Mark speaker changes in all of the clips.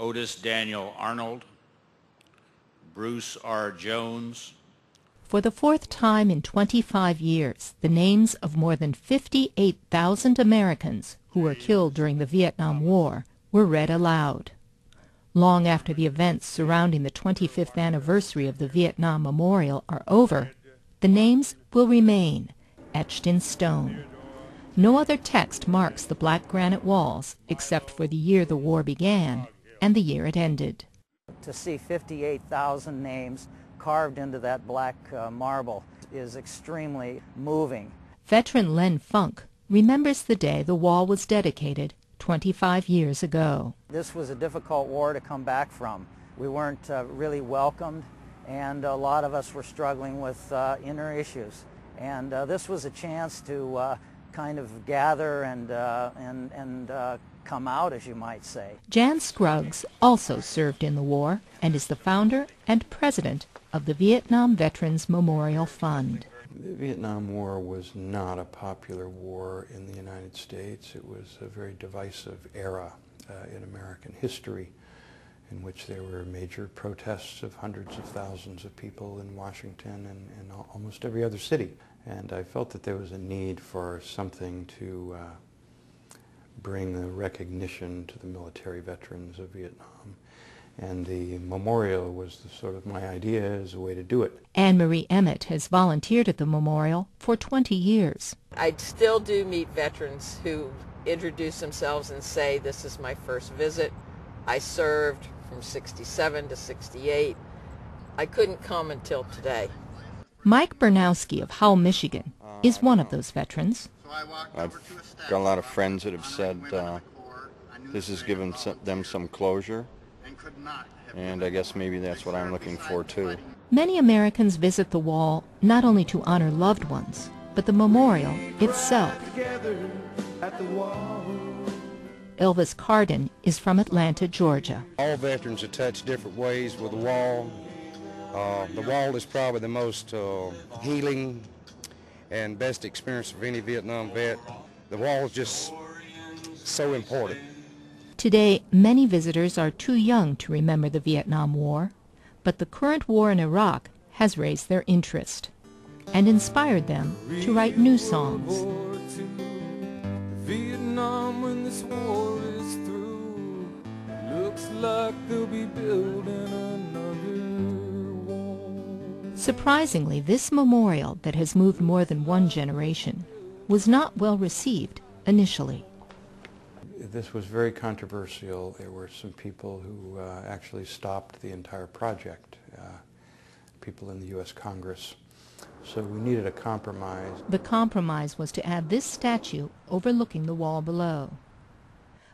Speaker 1: Otis Daniel Arnold, Bruce R. Jones.
Speaker 2: For the fourth time in 25 years, the names of more than 58,000 Americans who were killed during the Vietnam War were read aloud. Long after the events surrounding the 25th anniversary of the Vietnam Memorial are over, the names will remain, etched in stone. No other text marks the black granite walls except for the year the war began and the year it ended.
Speaker 3: To see 58,000 names carved into that black marble is extremely moving.
Speaker 2: Veteran Len Funk remembers the day the wall was dedicated 25 years ago.
Speaker 3: This was a difficult war to come back from. We weren't really welcomed, and a lot of us were struggling with inner issues. And this was a chance to kind of gather and come out, as you might say.
Speaker 2: Jan Scruggs also served in the war and is the founder and president of the Vietnam Veterans Memorial Fund.
Speaker 4: The Vietnam War was not a popular war in the United States. It was a very divisive era in American history, in which there were major protests of hundreds of thousands of people in Washington and almost every other city. And I felt that there was a need for something to bring the recognition to the military veterans of Vietnam. And the memorial was sort of my idea as a way to do it.
Speaker 2: Anne-Marie Emmett has volunteered at the memorial for 20 years.
Speaker 5: I still do meet veterans who introduce themselves and say, "This is my first visit. I served from 67 to 68. I couldn't come until today."
Speaker 2: Mike Bernowski of Howell, Michigan, is one of those veterans.
Speaker 6: I've got a lot of friends that have said this has given them some closure, and I guess maybe that's what I'm looking for too.
Speaker 2: Many Americans visit the wall not only to honor loved ones, but the memorial itself. Elvis Carden is from Atlanta, Georgia.
Speaker 7: All veterans are touched different ways with the wall. The wall is probably the most healing and best experience of any Vietnam vet. The wall is just so important.
Speaker 2: Today, many visitors are too young to remember the Vietnam War, but the current war in Iraq has raised their interest and inspired them to write new songs.
Speaker 8: Vietnam, when this war is through, looks like they'll be building another wall.
Speaker 2: Surprisingly, this memorial that has moved more than one generation was not well received initially.
Speaker 4: This was very controversial. There were some people who actually stopped the entire project, people in the U.S. Congress. So we needed a compromise.
Speaker 2: The compromise was to add this statue overlooking the wall below.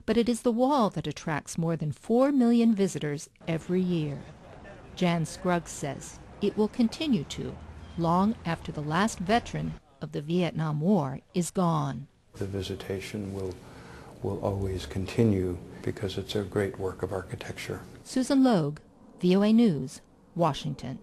Speaker 2: But it is the wall that attracts more than 4 million visitors every year. Jan Scruggs says it will continue to, long after the last veteran of the Vietnam War is gone.
Speaker 4: The visitation will always continue because it's a great work of architecture.
Speaker 2: Susan Logue, VOA News, Washington.